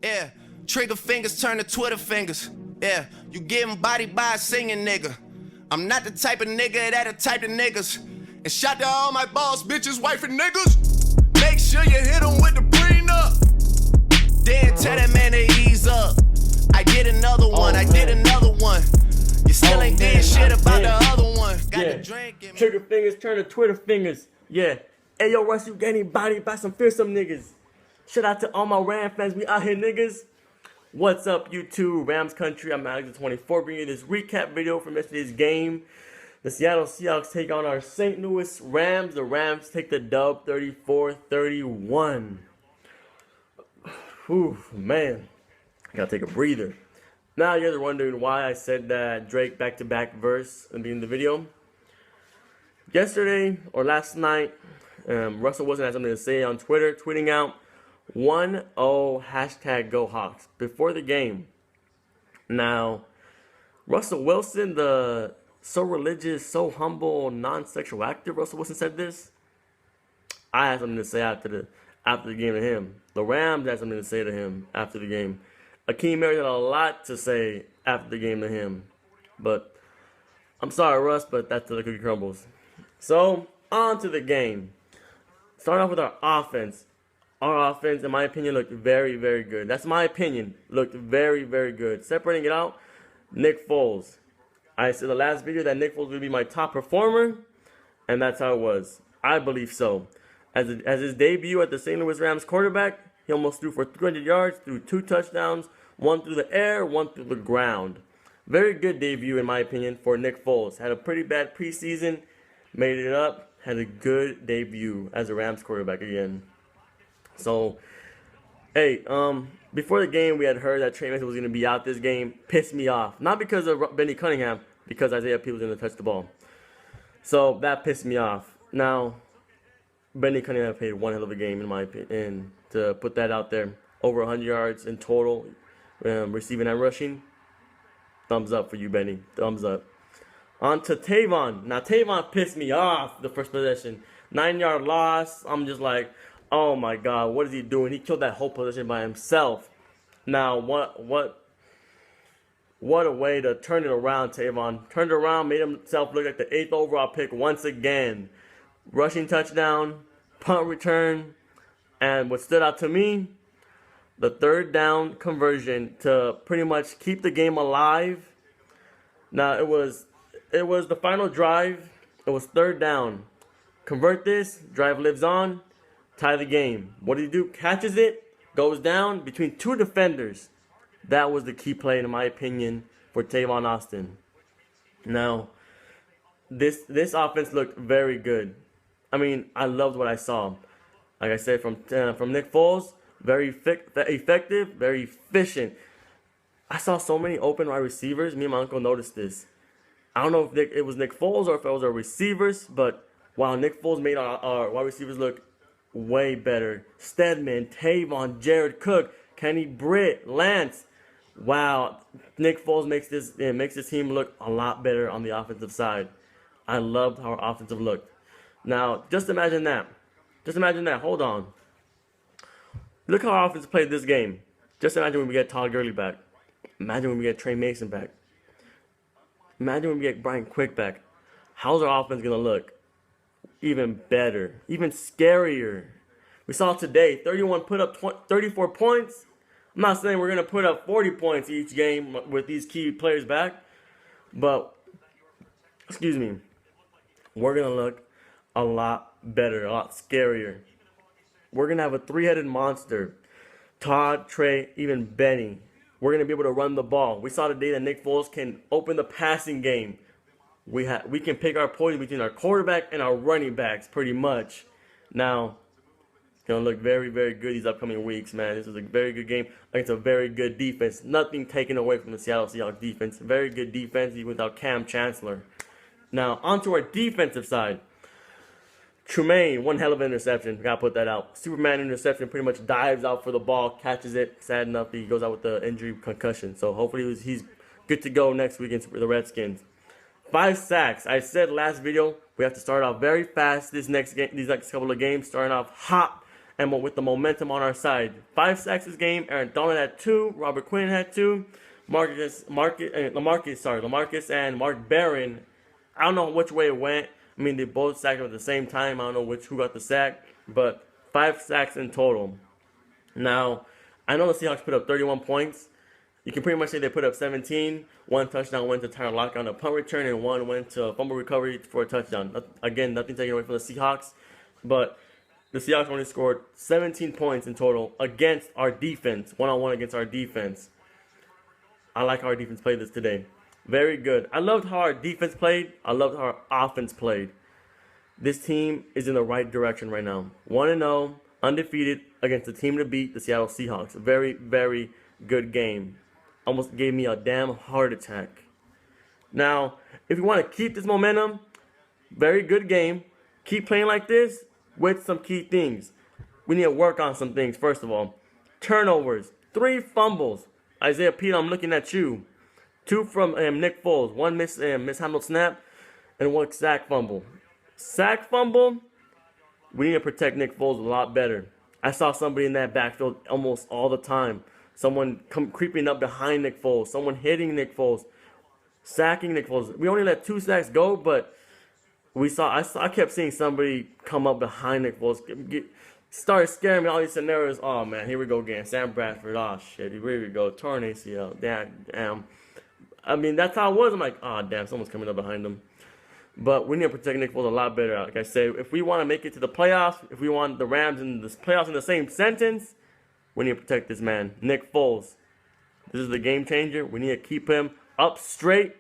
Yeah, trigger fingers turn to Twitter fingers. Yeah, you getting bodied by a singing nigga. I'm not the type of nigga that'll type of niggas. And shout to all my boss bitches, wife and niggas. Make sure you hit them with the prenup. Then tell that man to ease up. I did another one, I did another one. You still ain't did shit about the other one. Got the drink in me. Trigger fingers turn to Twitter fingers. Yeah. Hey yo, Russ, you getting bodied by some fearsome niggas. Shout out to all my Ram fans. We out here, niggas. What's up, YouTube? Rams country. I'm Alex24 bringing you this recap video from yesterday's game. The Seattle Seahawks take on our St. Louis Rams. The Rams take the dub 34-31. Whew, man. I gotta take a breather. Now you guys are wondering why I said that Drake back-to-back verse in the beginning of the video. Yesterday, or last night, Russell Wilson had something to say on Twitter, tweeting out 1-0 hashtag Go Hawks before the game. Now, Russell Wilson, the so religious, so humble, non-sexual actor, Russell Wilson said this. I had something to say after the game to him. The Rams had something to say to him after the game. Akeem Mary had a lot to say after the game to him. But I'm sorry, Russ, but that's the cookie crumbles. So, on to the game. Starting off with our offense. Our offense, in my opinion, looked very, very good. That's my opinion. Looked very, very good. Separating it out, Nick Foles. I said in the last video that Nick Foles would be my top performer, and that's how it was. I believe so. As his debut at the St. Louis Rams quarterback, he almost threw for 300 yards, threw 2 touchdowns, one through the air, one through the ground. Very good debut, in my opinion, for Nick Foles. Had a pretty bad preseason, made it up, had a good debut as a Rams quarterback again. So, hey, before the game, we had heard that Trey Mason was going to be out this game. Pissed me off. Not because of Benny Cunningham, because Isaiah P was going to touch the ball. So, that pissed me off. Now, Benny Cunningham played one hell of a game, in my opinion, to put that out there. Over 100 yards in total, receiving and rushing. Thumbs up for you, Benny. Thumbs up. On to Tavon. Now, Tavon pissed me off the first possession. 9-yard loss. I'm just like, oh my God, what is he doing? He killed that whole possession by himself. Now, what a way to turn it around, Tavon. Turned it around, made himself look like the 8th overall pick once again. Rushing touchdown, punt return, and what stood out to me, the 3rd down conversion to pretty much keep the game alive. Now, it was the final drive. It was 3rd down. Convert this, drive lives on, tie the game. What did he do? Catches it, goes down between 2 defenders. That was the key play, in my opinion, for Tavon Austin. Now, this offense looked very good. I mean, I loved what I saw. Like I said, from Nick Foles, very effective, very efficient. I saw so many open wide receivers. Me and my uncle noticed this. I don't know if it was Nick Foles or if it was our receivers, but wow, Nick Foles made our wide receivers look way better. Stedman, Tavon, Jared Cook, Kenny Britt, Lance. Wow, Nick Foles makes this team look a lot better on the offensive side. I loved how our offensive looked. Now, just imagine that. Just imagine that. Hold on. Look how our offense played this game. Just imagine when we get Todd Gurley back. Imagine when we get Trey Mason back. Imagine when we get Brian Quick back. How's our offense going to look? Even better. Even scarier. We saw today, 31 put up 34 points. I'm not saying we're going to put up 40 points each game with these key players back. But, excuse me, we're going to look a lot better, a lot scarier. We're going to have a 3-headed monster. Todd, Trey, even Benny. We're going to be able to run the ball. We saw today that Nick Foles can open the passing game. We can pick our poison between our quarterback and our running backs pretty much. Now, it's going to look very, very good these upcoming weeks, man. This is a very good game against a very good defense. Nothing taken away from the Seattle Seahawks defense. Very good defense even without Cam Chancellor. Now, onto our defensive side. Tremaine, one hell of an interception. Gotta put that out. Superman interception, pretty much dives out for the ball, catches it. Sad enough, he goes out with the injury concussion. So hopefully he's good to go next week against the Redskins. 5 sacks. I said last video we have to start off very fast. These next couple of games, starting off hot and with the momentum on our side. 5 sacks this game. Aaron Donald had 2. Robert Quinn had 2. Lamarcus and Mark Barron. I don't know which way it went. I mean, they both sacked at the same time. I don't know who got the sack, but 5 sacks in total. Now, I know the Seahawks put up 31 points. You can pretty much say they put up 17. 1 touchdown went to Tyler Lockett on a punt return, and 1 went to fumble recovery for a touchdown. Again, nothing taken away from the Seahawks, but the Seahawks only scored 17 points in total against our defense, one-on-one against our defense. I like how our defense played this today. Very good. I loved how our defense played. I loved how our offense played. This team is in the right direction right now. 1-0, undefeated against the team to beat, the Seattle Seahawks. Very, very good game. Almost gave me a damn heart attack. Now, if you want to keep this momentum, very good game. Keep playing like this with some key things. We need to work on some things, first of all. Turnovers. 3 fumbles. Isaiah Pete, I'm looking at you. 2 from Nick Foles. 1 mishandled snap and 1 sack fumble. Sack fumble, we need to protect Nick Foles a lot better. I saw somebody in that backfield almost all the time. Someone creeping up behind Nick Foles. Someone hitting Nick Foles. Sacking Nick Foles. We only let 2 sacks go, but I kept seeing somebody come up behind Nick Foles. Started scaring me, all these scenarios. Oh, man, here we go again. Sam Bradford. Oh, shit. Here we go. Torn ACL. Damn. I mean, that's how it was. I'm like, oh, damn, someone's coming up behind them. But we need to protect Nick Foles a lot better. Like I said, if we want to make it to the playoffs, if we want the Rams in the playoffs in the same sentence, we need to protect this man, Nick Foles. This is the game changer. We need to keep him up straight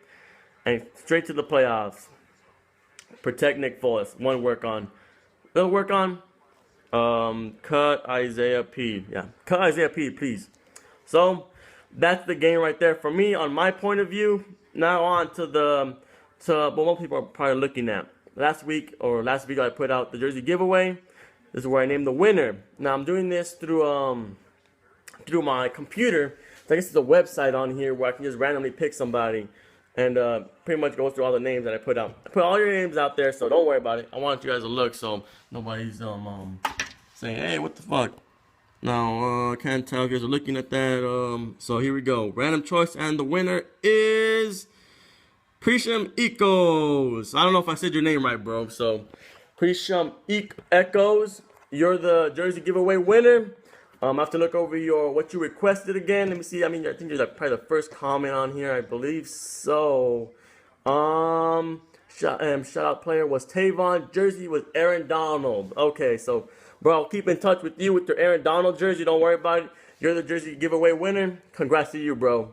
and straight to the playoffs. Protect Nick Foles. One work on. They'll work on. Cut Isaiah P. Yeah, cut Isaiah P, please. So that's the game right there for me on my point of view. Now on to what most people are probably looking at. Last week I put out the jersey giveaway. This is where I named the winner. Now I'm doing this through my computer. So I guess there's a website on here where I can just randomly pick somebody and pretty much go through all the names that I put out. I put all your names out there, so don't worry about it. I want you guys to look so nobody's saying, hey, what the fuck? Now, I can't tell if you guys are looking at that. So here we go. Random choice, and the winner is Prisham Echoes. I don't know if I said your name right, bro. So Prisham Echoes, you're the jersey giveaway winner. I have to look over what you requested again. Let me see. I mean, I think you're probably the first comment on here. I believe so. Shout out player was Tavon. Jersey was Aaron Donald. Okay, so bro, I'll keep in touch with you with your Aaron Donald jersey. Don't worry about it. You're the jersey giveaway winner. Congrats to you, bro.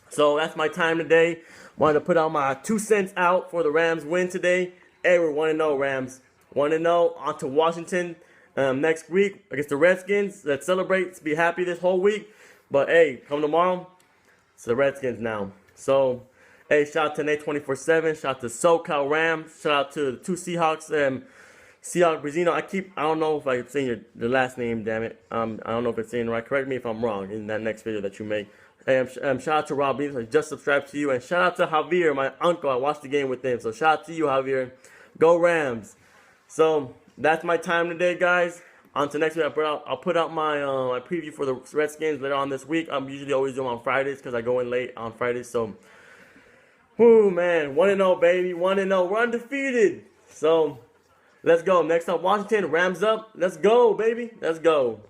So that's my time today. Wanted to put out my 2 cents out for the Rams win today. Hey, we're 1-0, Rams. 1-0. On to Washington next week against the Redskins. Let's celebrate. Let's be happy this whole week. But hey, come tomorrow, it's the Redskins now. So, hey, shout out to Nate 24/7. Shout out to SoCal Rams. Shout out to the 2 Seahawks. Seahawks Brazino. I don't know if I'm saying your last name, damn it. I don't know if it's saying it right. Correct me if I'm wrong in that next video that you make. Shout out to Rob Beans. I just subscribed to you. And shout out to Javier, my uncle. I watched the game with him. So shout out to you, Javier. Go Rams. So that's my time today, guys. On to next week, I'll put out my my preview for the Redskins later on this week. I'm usually always doing on Fridays because I go in late on Fridays. So, whoo, man. 1-0, baby. 1-0. We're undefeated. So, let's go. Next up, Washington. Rams up. Let's go, baby. Let's go.